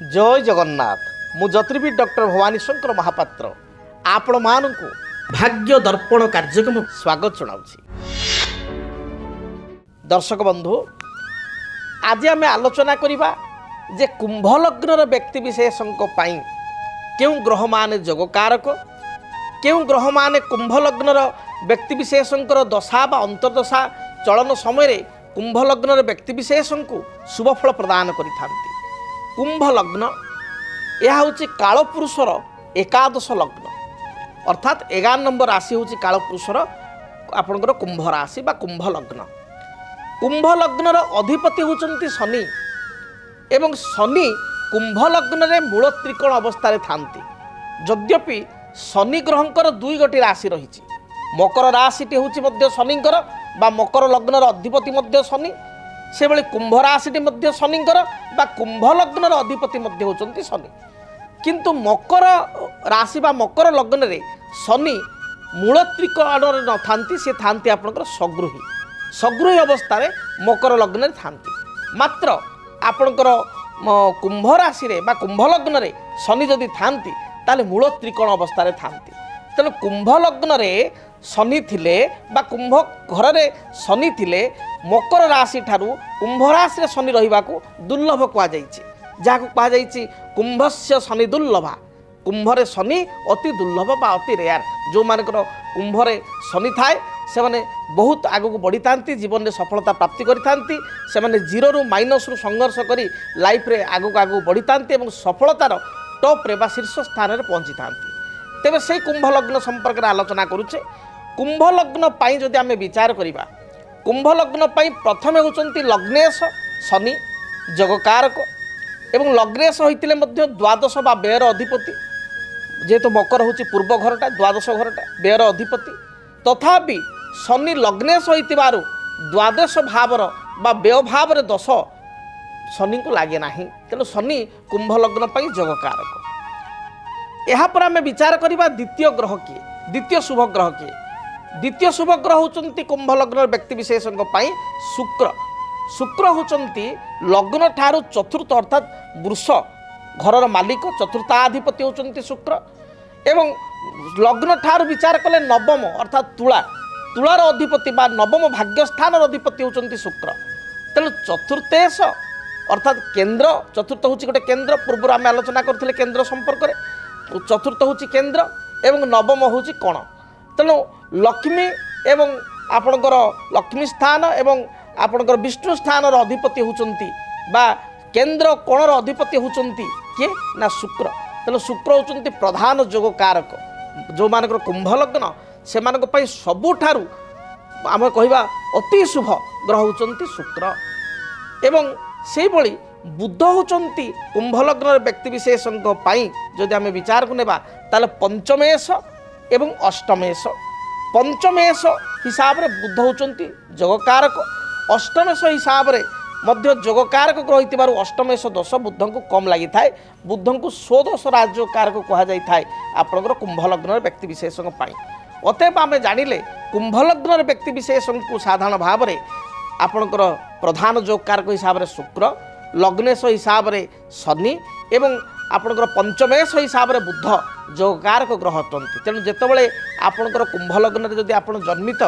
जय जगन्नाथ मु ज्योतिर्विद डॉक्टर भवानी शंकर महापात्र आपण मानू भाग्य दर्पण कार्यक्रम स्वागत जनाऊँ। दर्शक बंधु आज आम आलोचना करवा जे कुंभ लग्नर व्यक्ति विशेषों क्यों ग्रह मान जोगकारक क्यों ग्रह मान कुंभ लग्नर व्यक्ति विशेषों दशा बा अंतर्दशा चलन समय कुंभ लग्नर व्यक्ति विशेषों शुभफल प्रदान करिथांती। कुंभ लग्न यह हूँ कालपुरुषर एकादश लग्न अर्थात 11 नंबर राशि हूँ कालपुरुषर आपणकर कुंभ राशि बा कुंभ लग्न। कुंभ लग्नर अधिपति होचंती शनि एवं शनि कुंभ लग्न रे मूल त्रिकोण अवस्था थांती। यद्यपि शनि ग्रहंकर दुई गोटी राशि रही मकर राशिटी हूँ शनिंकर बा मकर लग्नर अधिपति मध्य शनि से भली कुंभ राशिटी मध्य शनिंकर बा कुंभ लग्नर अधिपति होचंती शनि। किंतु मकर राशि बा मकर लग्न रे शनि मूल त्रिकोण न थांती से थांती आपनकर सगृही सगृही अवस्था रे मकर लग्न रे थांती। मात्र आपनकर कुंभ राशि रे बा कुंभ लग्न रे शनि जदि थांती ताले मूल त्रिकोण अवस्था रे थांती। तेणु कुंभ लग्न रे शनि थिले बा कुंभ घर रे शनि थिले मकर राशि ठारू कुंभ राशि रे शनि रहिबा को दुर्लभ कहा जायछि। जहाँ कहा जायछि कुंभस्य शनि दुर्लभा कुंभरे शनि अति दुर्लभ बा अति रेयर। जो मानकर कुंभरे शनि थाए से माने बहुत आगक बढ़ी थांती जीवन में सफलता प्राप्ति करिथांती। से माने जीरो रु माइनस रु संघर्ष करी लाइफ रे आगक आगक बढ़ी थांती एवं सफलतार टॉप रे बा शीर्ष स्थान रे पहुंची थांती। तेबे से कुंभ लग्न संपर्क में आलोचना करुचे। कुंभ लग्न पाई जदि आमे विचार करिबा कुंभ लग्न पाई प्रथम होचंती लग्नेश शनि जगकारक एवं लग्नेश होइतिले मध्य द्वादश बा व्ययर अधिपति जेहेतु मकर होची पूर्व घरटा द्वादश घरटा व्ययर अधिपति तथापि शनि लग्नेश होइतिबारु द्वादश भावर बा व्यय भावर दश शनि को लागे नाही। तेणु शनि कुंभ लग्न पाई जगकारक। यहाँ पर आमे विचार करिबा द्वितीय ग्रह किए द्वितीय शुभ ग्रह किए। द्वितीय शुभ ग्रह होचंती कुंभ लग्न व्यक्ति विशेषों पाई शुक्र। शुक्र होचंती लग्न ठारू चतुर्थ अर्थात वृष घरर मालिक चतुर्थाधिपति होचंती शुक्र एवं लग्न ठारू विचार कले नवम अर्थात तुला तुलार अधिपति बा नवम भाग्यस्थान अधिपति होचंती शुक्र। तेणु चतुर्थेश अर्थात केंद्र चतुर्थ होची गोटे केंद्र पूर्व आम आलोचना करथिले केंद्र संपर्क रे चतुर्थ होची केंद्र एवं नवम होची कोण। तेणु लक्ष्मी एवं आपणकर लक्ष्मी स्थान एवं आपणकर विष्णु स्थान अधिपति होचंती बा केंद्र कोणर अधिपति होचंती किए ना शुक्र। तेणु शुक्र होचंती प्रधान जोग कारक। जो मानकर कुंभ लग्न से मानक पई सबुठारु आम कहवा अति शुभ ग्रह होचंती शुक्र एवं से भली बुध होचंती कुंभ लग्न व्यक्ति विशेषों पाई जदि आम विचार को नेबा ताले पंचमेश एवं अष्टमेश। पंचमेश हिसाब रे बुध होचंती जगकारक अष्टमेश हिसाब रे मध्य जगकारक ग्रह हितबारु अष्टमेश दोष बुध को कम लगी थाए। बुध को स्वदोष राज्यकारक कहा जाई थाए आपनकर कुंभ लग्न व्यक्ति विशेषों पाई। अतएव आम जानिले कुंभ लग्न व्यक्ति विशेषों को साधारण भाव में आपनकर प्रधान जोगकारक हिसाब रे शुक्र लग्नेश हिसाब रे शनि एवं आपनकर पंचमेश हिसाब रे बुध जोगकारक ग्रह अटंती। तेणु जेतेबेले आपनकर कुंभ लग्न जदि आपण जन्मित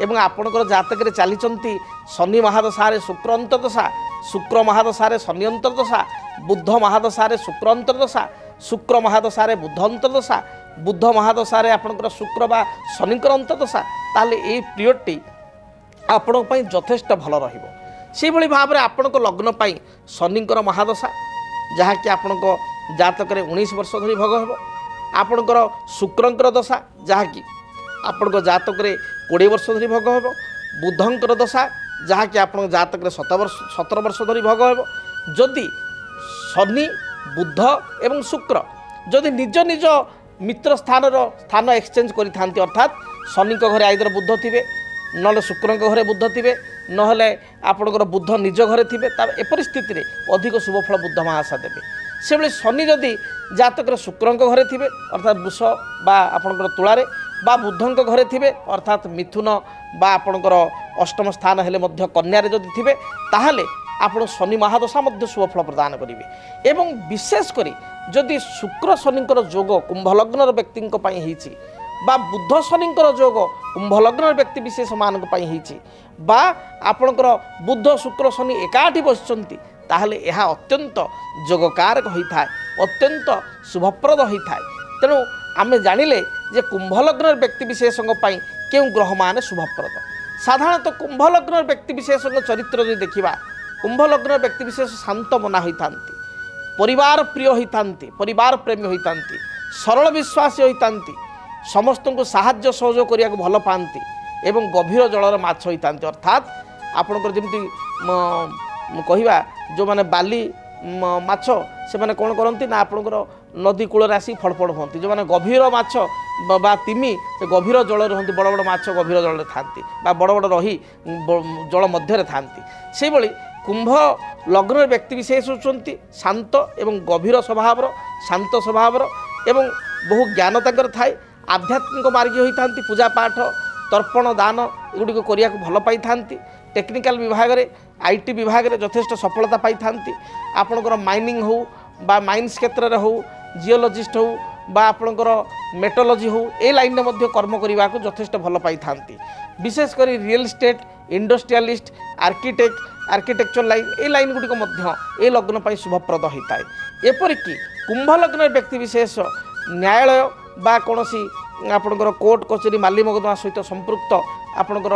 एवं आपनकर जातक रे चलीचंती शनि महादशा रे शुक्र अंतर्दशा शुक्र महादशा रे शनि अंतर्दशा बुध महादशा रे शुक्र अंतर्दशा शुक्र महादशा रे बुध अंतर्दशा बुध महादशा रे आपनकर शुक्र बा शनिकर अंतर्दशा ताले ए पीरियडटी आपण पई यथेष्ट भल रहिबो। से भली भाव में आपण लग्न पाई शनिकर महादशा जहाँकि आपण जातक 19 वर्ष धरी भोग हेबो। आपणकर शुक्रंकर दशा जहाँकि आपण जातक 20 वर्ष धरी भोग हेबो। बुधंकर दशा जहाँकि आपण जातक 17 वर्ष धरी भोग हेबो। जदि शनि बुध एवं शुक्र जदि निज निज मित्र स्थान एक्सचेंज करि थांती अर्थात शनि घरे आइदर बुध थिबे नले शुक्र घरे बुध थिबे नहले आपणकर बुध निज घरे थिबे ए परिस्थिति रे अधिक शुभफल बुध महाशा देबे। से बेले शनि जदि जातक शुक्र घरे थिबे अर्थात वृष बा आपणकर तुलारे बा बुधंक घरे थिबे अर्थात मिथुन बा आपणकर अष्टम स्थान हेले मध्य कन्या रे जदि थिबे ताहाले ଆପଣ ଶନି ମହାଦଶା ମଧ୍ୟ ଶୁଭ ଫଳ ପ୍ରଦାନ କରିବେ। ଏବଂ ବିଶେଷ କରି ଯଦି ଶୁକ୍ର ଶନିଙ୍କର ଯୋଗ କୁମ୍ଭ ଲଗ୍ନର ବ୍ୟକ୍ତିଙ୍କ ପାଇଁ ହେଇଛି ବା ବୁଧ ଶନିଙ୍କର ଯୋଗ କୁମ୍ଭ ଲଗ୍ନର ବ୍ୟକ୍ତି ବିଶେଷ ମାନଙ୍କ ପାଇଁ ହେଇଛି ବା ଆପଣଙ୍କର ବୁଧ ଶୁକ୍ର ଶନି ଏକାଠି ବସିଛନ୍ତି, ତାହେଲେ ଏହା ଅତ୍ୟନ୍ତ ଯୋଗକାରକ ହୋଇଥାଏ, ଅତ୍ୟନ୍ତ ଶୁଭପ୍ରଦ ହୋଇଥାଏ। ତେଣୁ ଆମେ ଜାଣିଲେ ଯେ କୁମ୍ଭ ଲଗ୍ନର ବ୍ୟକ୍ତି ବିଶେଷଙ୍କ ପାଇଁ କେଉଁ ଗ୍ରହମାନେ ଶୁଭପ୍ରଦ। ସାଧାରଣତଃ କୁମ୍ଭ ଲଗ୍ନର ବ୍ୟକ୍ତି ବିଶେଷଙ୍କ ଚରିତ୍ର ଯଦି ଦେଖିବା, କୁମ୍ଭ ଲଗ୍ନର ବ୍ୟକ୍ତି ବିଶେଷ ଶାନ୍ତ ମନା ହୋଇଥାନ୍ତି, ପରିବାର ପ୍ରିୟ ହୋଇଥାନ୍ତି, ପରିବାର ପ୍ରେମୀ ହୋଇଥାନ୍ତି, ସରଳ ବିଶ୍ୱାସୀ ହୋଇଥାନ୍ତି, ସମସ୍ତଙ୍କୁ ସାହାଯ୍ୟ ସହଯୋଗ କରିବାକୁ ଭଲ ପାଆନ୍ତି ଏବଂ ଗଭୀର ଜଳର ମାଛ ହୋଇଥାନ୍ତି। ଅର୍ଥାତ୍ ଆପଣଙ୍କର ଯେମିତି କହିବା ଯେଉଁମାନେ ବାଲି ମାଛ ସେମାନେ କ'ଣ କରନ୍ତି ନା ଆପଣଙ୍କର ନଦୀ କୂଳରେ ଆସି ଫଡ଼ଫଡ଼ ହୁଅନ୍ତି। ଯେଉଁମାନେ ଗଭୀର ମାଛ ବା ତିମି ସେ ଗଭୀର ଜଳରେ ରୁହନ୍ତି, ବଡ଼ ବଡ଼ ମାଛ ଗଭୀର ଜଳରେ ଥାନ୍ତି ବା ବଡ଼ ବଡ଼ ରହି ଜଳ ମଧ୍ୟରେ ଥାନ୍ତି। ସେହିଭଳି କୁମ୍ଭ ଲଗ୍ନର ବ୍ୟକ୍ତି ବିଶେଷ ହେଉଛନ୍ତି ଶାନ୍ତ ଏବଂ ଗଭୀର ସ୍ୱଭାବର, ଶାନ୍ତ ସ୍ୱଭାବର ଏବଂ ବହୁ ଜ୍ଞାନ ତାଙ୍କର ଥାଏ, ଆଧ୍ୟାତ୍ମିକ ମାର୍ଗୀ ହୋଇଥାନ୍ତି, ପୂଜା ପାଠ ତର୍ପଣ ଦାନ ଏଗୁଡ଼ିକ କରିବାକୁ ଭଲ ପାଇଥାନ୍ତି। ଟେକ୍ନିକାଲ ବିଭାଗରେ IT ବିଭାଗରେ ଯଥେଷ୍ଟ ସଫଳତା ପାଇଥାନ୍ତି। ଆପଣଙ୍କର ମାଇନିଂ ହେଉ ବା ମାଇନ୍ସ କ୍ଷେତ୍ରରେ ହେଉ, ଜିଓଲୋଜିଷ୍ଟ ହେଉ ବା ଆପଣଙ୍କର ମେଟୋଲୋଜି ହେଉ, ଏ ଲାଇନ୍ରେ ମଧ୍ୟ କର୍ମ କରିବାକୁ ଯଥେଷ୍ଟ ଭଲ ପାଇଥାନ୍ତି। ବିଶେଷ କରି real estate, industrialist, architecture line, ଏ ଲାଇନ୍ ଗୁଡ଼ିକ ମଧ୍ୟ ଏ ଲଗ୍ନ ପାଇଁ ଶୁଭପ୍ରଦ ହୋଇଥାଏ। ଏପରିକି କୁମ୍ଭ ଲଗ୍ନର ବ୍ୟକ୍ତି ବିଶେଷ ନ୍ୟାୟାଳୟ ବା କୌଣସି ଆପଣଙ୍କର କୋର୍ଟ କଚେରୀ ମାଲି ମକଦ୍ଦମା ସହିତ ସମ୍ପୃକ୍ତ ଆପଣଙ୍କର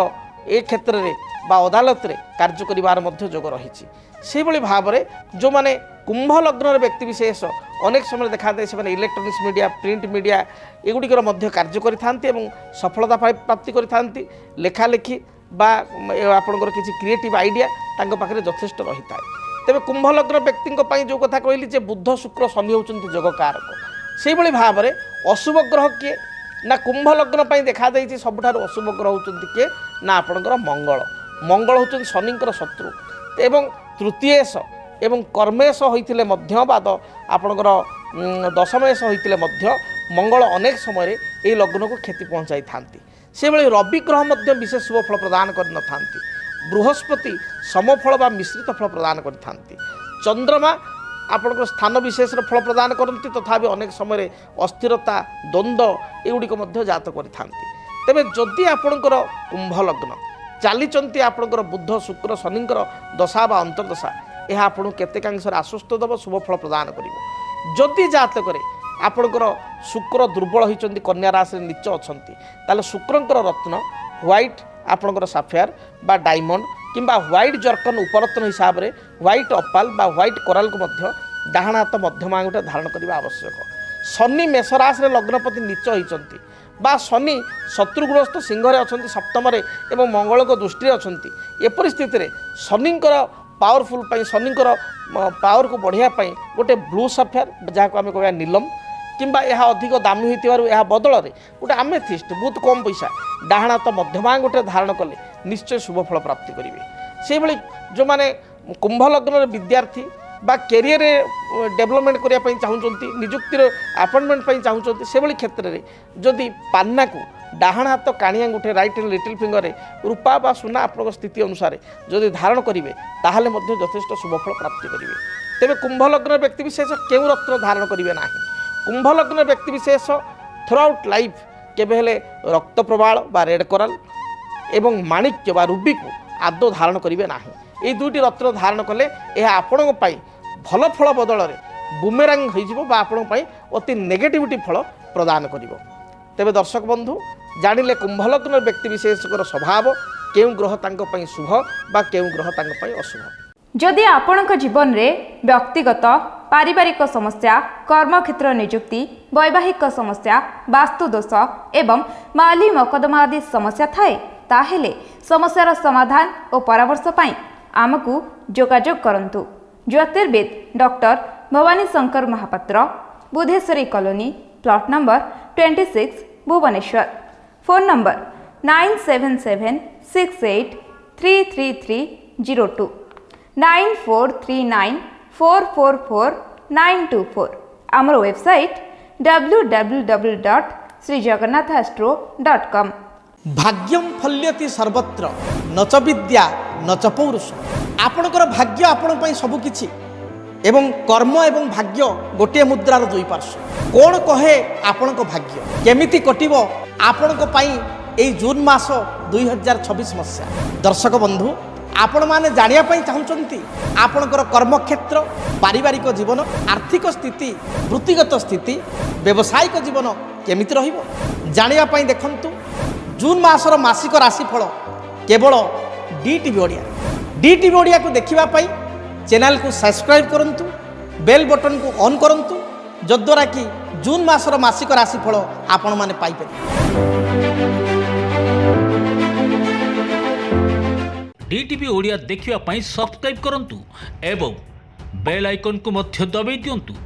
ଏ କ୍ଷେତ୍ରରେ ବା ଅଦାଲତରେ କାର୍ଯ୍ୟ କରିବାର ମଧ୍ୟ ଯୋଗ ରହିଛି। ସେହିଭଳି ଭାବରେ ଯେଉଁମାନେ କୁମ୍ଭ ଲଗ୍ନର ବ୍ୟକ୍ତି ବିଶେଷ ଅନେକ ସମୟରେ ଦେଖାଯାଏ ସେମାନେ ଇଲେକ୍ଟ୍ରୋନିକ୍ସ ମିଡ଼ିଆ, ପ୍ରିଣ୍ଟ ମିଡ଼ିଆ ଏଗୁଡ଼ିକର ମଧ୍ୟ କାର୍ଯ୍ୟ କରିଥାନ୍ତି ଏବଂ ସଫଳତା ପ୍ରାପ୍ତି କରିଥାନ୍ତି। ଲେଖାଲେଖି ବା ଆପଣଙ୍କର କିଛି କ୍ରିଏଟିଭ୍ ଆଇଡ଼ିଆ ତାଙ୍କ ପାଖରେ ଯଥେଷ୍ଟ ରହିଥାଏ। ତେବେ କୁମ୍ଭ ଲଗ୍ନ ବ୍ୟକ୍ତିଙ୍କ ପାଇଁ ଯେଉଁ କଥା କହିଲି ଯେ ବୁଧ ଶୁକ୍ର ଶନି ହେଉଛନ୍ତି ଯୋଗକାରକ, ସେହିଭଳି ଭାବରେ ଅଶୁଭ ଗ୍ରହ କିଏ ନା କୁମ୍ଭ ଲଗ୍ନ ପାଇଁ ଦେଖାଯାଇଛି ସବୁଠାରୁ ଅଶୁଭ ଗ୍ରହ ହେଉଛନ୍ତି କିଏ ନା ଆପଣଙ୍କର ମଙ୍ଗଳ। ମଙ୍ଗଳ ହେଉଛନ୍ତି ଶନିଙ୍କର ଶତ୍ରୁ ଏବଂ ତୃତୀୟେଶ ଏବଂ କର୍ମେଶ ହୋଇଥିଲେ ମଧ୍ୟ ବା ଆପଣଙ୍କର ଦଶମେଶ ହୋଇଥିଲେ ମଧ୍ୟ ମଙ୍ଗଳ ଅନେକ ସମୟରେ ଏହି ଲଗ୍ନକୁ କ୍ଷତି ପହଞ୍ଚାଇଥାନ୍ତି। ସେଭଳି ରବି ଗ୍ରହ ମଧ୍ୟ ବିଶେଷ ଶୁଭ ଫଳ ପ୍ରଦାନ କରିନଥାନ୍ତି। ବୃହସ୍ପତି ସମଫଳ ବା ମିଶ୍ରିତ ଫଳ ପ୍ରଦାନ କରିଥାନ୍ତି। ଚନ୍ଦ୍ରମା ଆପଣଙ୍କର ସ୍ଥାନ ବିଶେଷର ଫଳ ପ୍ରଦାନ କରନ୍ତି, ତଥାପି ଅନେକ ସମୟରେ ଅସ୍ଥିରତା, ଦ୍ୱନ୍ଦ୍ୱ ଏଗୁଡ଼ିକ ମଧ୍ୟ ଜାତ କରିଥାନ୍ତି। ତେବେ ଯଦି ଆପଣଙ୍କର କୁମ୍ଭ ଲଗ୍ନ ଚାଲିଛନ୍ତି ଆପଣଙ୍କର ବୁଧ ଶୁକ୍ର ଶନିଙ୍କର ଦଶା ବା ଅନ୍ତର୍ଦଶା, ଏହା ଆପଣଙ୍କୁ କେତେକାଂଶରେ ଆଶ୍ୱସ୍ତ ଦେବ, ଶୁଭ ଫଳ ପ୍ରଦାନ କରିବ। ଯଦି ଜାତକରେ ଆପଣଙ୍କର ଶୁକ୍ର ଦୁର୍ବଳ ହୋଇଛନ୍ତି, କନ୍ୟା ରାଶିରେ ନୀଚ ଅଛନ୍ତି, ତାହେଲେ ଶୁକ୍ରଙ୍କର ରତ୍ନ ହ୍ୱାଇଟ୍ ଆପଣଙ୍କର ସାଫାୟାର ବା ଡାଇମଣ୍ଡ କିମ୍ବା ହ୍ୱାଇଟ୍ ଜର୍କନ୍ ଉପରତ୍ନ ହିସାବରେ ହ୍ୱାଇଟ୍ ଅପାଲ ବା ହ୍ୱାଇଟ୍ କୋରାଲକୁ ମଧ୍ୟ ଡାହାଣ ହାତ ମଧ୍ୟମ ଆଙ୍ଗୁଠିରେ ଧାରଣ କରିବା ଆବଶ୍ୟକ। ଶନି ମେଷ ରାଶିରେ ଲଗ୍ନପତି ନୀଚ ହୋଇଛନ୍ତି ବା ଶନି ଶତ୍ରୁଗ୍ରସ୍ତ ସିଂହରେ ଅଛନ୍ତି ସପ୍ତମରେ ଏବଂ ମଙ୍ଗଳଙ୍କ ଦୃଷ୍ଟିରେ ଅଛନ୍ତି, ଏପରି ସ୍ଥିତିରେ ଶନିଙ୍କର ପାୱାରଫୁଲ୍ ପାଇଁ, ଶନିଙ୍କର ପାୱାରକୁ ବଢ଼ାଇବା ପାଇଁ ଗୋଟେ ବ୍ଲୁ ସାଫାୟାର ଯାହାକୁ ଆମେ କହିବା ନୀଲମ କିମ୍ବା ଏହା ଅଧିକ ଦାମୀ ହୋଇଥିବାରୁ ଏହା ବଦଳରେ ଗୋଟେ ଆମେଥିଷ୍ଟ ବହୁତ କମ୍ ପଇସା ଡାହାଣ ହାତ ମଧ୍ୟମ ଆଙ୍ଗୁଠିରେ ଧାରଣ କଲେ ନିଶ୍ଚୟ ଶୁଭ ଫଳ ପ୍ରାପ୍ତି କରିବେ। ସେହିଭଳି ଯେଉଁମାନେ କୁମ୍ଭ ଲଗ୍ନର ବିଦ୍ୟାର୍ଥୀ ବା କ୍ୟାରିୟରରେ ଡେଭଲପମେଣ୍ଟ କରିବା ପାଇଁ ଚାହୁଁଛନ୍ତି, ନିଯୁକ୍ତିର ଆପଏଣ୍ଟମେଣ୍ଟ ପାଇଁ ଚାହୁଁଛନ୍ତି, ସେଭଳି କ୍ଷେତ୍ରରେ ଯଦି ପାନ୍ନାକୁ ଡାହାଣ ହାତ କାଣି ଆଙ୍ଗୁଠି ରାଇଟ୍ ହ୍ୟାଣ୍ଡ ଲିଟିଲ୍ ଫିଙ୍ଗରରେ ରୂପା ବା ସୁନା ଆପଣଙ୍କ ସ୍ଥିତି ଅନୁସାରେ ଯଦି ଧାରଣ କରିବେ ତାହେଲେ ମଧ୍ୟ ଯଥେଷ୍ଟ ଶୁଭଫଳ ପ୍ରାପ୍ତି କରିବେ। ତେବେ କୁମ୍ଭ ଲଗ୍ନର ବ୍ୟକ୍ତିବିଶେଷ କେଉଁ ରତ୍ନ ଧାରଣ କରିବେ ନାହିଁ? କୁମ୍ଭ ଲଗ୍ନର ବ୍ୟକ୍ତିବିଶେଷ ଥ୍ରୁଆଉଟ୍ ଲାଇଫ୍ କେବେ ହେଲେ ରକ୍ତ ପ୍ରବାଳ ବା ରେଡ୍ କୋରାଲ ଏବଂ ମାଣିକ୍ୟ ବା ରୁବିକୁ ଆଦୌ ଧାରଣ କରିବେ ନାହିଁ। ଏହି ଦୁଇଟି ରତ୍ନ ଧାରଣ କଲେ ଏହା ଆପଣଙ୍କ ପାଇଁ ଭଲ ଫଳ ବଦଳରେ ବୁମେରାଙ୍ଗ ହୋଇଯିବ ବା ଆପଣଙ୍କ ପାଇଁ ଅତି ନେଗେଟିଭିଟି ଫଳ ପ୍ରଦାନ କରିବ। ତେବେ ଦର୍ଶକ ବନ୍ଧୁ ଜାଣିଲେ କୁମ୍ଭ ଲଗ୍ନର ବ୍ୟକ୍ତିବିଶେଷଙ୍କର ସ୍ୱଭାବ, କେଉଁ ଗ୍ରହ ତାଙ୍କ ପାଇଁ ଶୁଭ ବା କେଉଁ ଗ୍ରହ ତାଙ୍କ ପାଇଁ ଅଶୁଭ। ଯଦି ଆପଣଙ୍କ ଜୀବନରେ ବ୍ୟକ୍ତିଗତ ପାରିବାରିକ ସମସ୍ୟା, କର୍ମକ୍ଷେତ୍ର ନିଯୁକ୍ତି, ବୈବାହିକ ସମସ୍ୟା, ବାସ୍ତୁ ଦୋଷ ଏବଂ ମାଲି ମକଦ୍ଦମା ଆଦି ସମସ୍ୟା ଥାଏ, ତାହେଲେ ସମସ୍ୟାର ସମାଧାନ ଓ ପରାମର୍ଶ ପାଇଁ ଆମକୁ ଯୋଗାଯୋଗ କରନ୍ତୁ। ଜ୍ୟୋତିର୍ବିଦ doctor Bhabani Shankar Mahapatra, Budheswari colony, plot number 26, Bhubaneswar. Phone number 9776833302 9439444924। ଆମର ୱେବସାଇଟ୍ www.srijagannathastro.com। ଭାଗ୍ୟಂ ଫଲ୍ୟତି ସର୍ବତ୍ର ନଚ ବିଦ୍ୟା ନଚ ପୌରୁଷ। ଆପଣଙ୍କର ଭାଗ୍ୟ ଆପଣ ପାଇଁ ସବୁକିଛି ଏବଂ କର୍ମ ଏବଂ ଭାଗ୍ୟ ଗୋଟିଏ ମୁଦ୍ରାର ଦୁଇ ପାର୍ଶ୍ୱ। କ'ଣ କହେ ଆପଣଙ୍କ ଭାଗ୍ୟ କେମିତି କଟିବ ଆପଣଙ୍କ ପାଇଁ ଏଇ ଜୁନ୍ ମାସ 2026 ମସିହା। ଦର୍ଶକ ବନ୍ଧୁ, ଆପଣମାନେ ଜାଣିବା ପାଇଁ ଚାହୁଁଛନ୍ତି ଆପଣଙ୍କର କର୍ମକ୍ଷେତ୍ର, ପାରିବାରିକ ଜୀବନ, ଆର୍ଥିକ ସ୍ଥିତି, ବୃତ୍ତିଗତ ସ୍ଥିତି, ବ୍ୟବସାୟିକ ଜୀବନ କେମିତି ରହିବ ଜାଣିବା ପାଇଁ ଦେଖନ୍ତୁ ଜୁନ୍ ମାସର ମାସିକ ରାଶିଫଳ କେବଳ DTV ଓଡ଼ିଆ। DTV ଓଡ଼ିଆକୁ ଦେଖିବା ପାଇଁ ଚ୍ୟାନେଲକୁ ସବସ୍କ୍ରାଇବ୍ କରନ୍ତୁ, ବେଲ୍ ବଟନକୁ ଅନ୍ କରନ୍ତୁ, ଯଦ୍ୱାରା କି ଜୁନ୍ ମାସର ମାସିକ ରାଶିଫଳ ଆପଣମାନେ ପାଇପାରିବେ। DTV ଓଡ଼ିଆ ଦେଖିବା ପାଇଁ ସବସ୍କ୍ରାଇବ୍ କରନ୍ତୁ ଏବଂ ବେଲ୍ ଆଇକନ୍କୁ ମଧ୍ୟ ଦବାଇ ଦିଅନ୍ତୁ।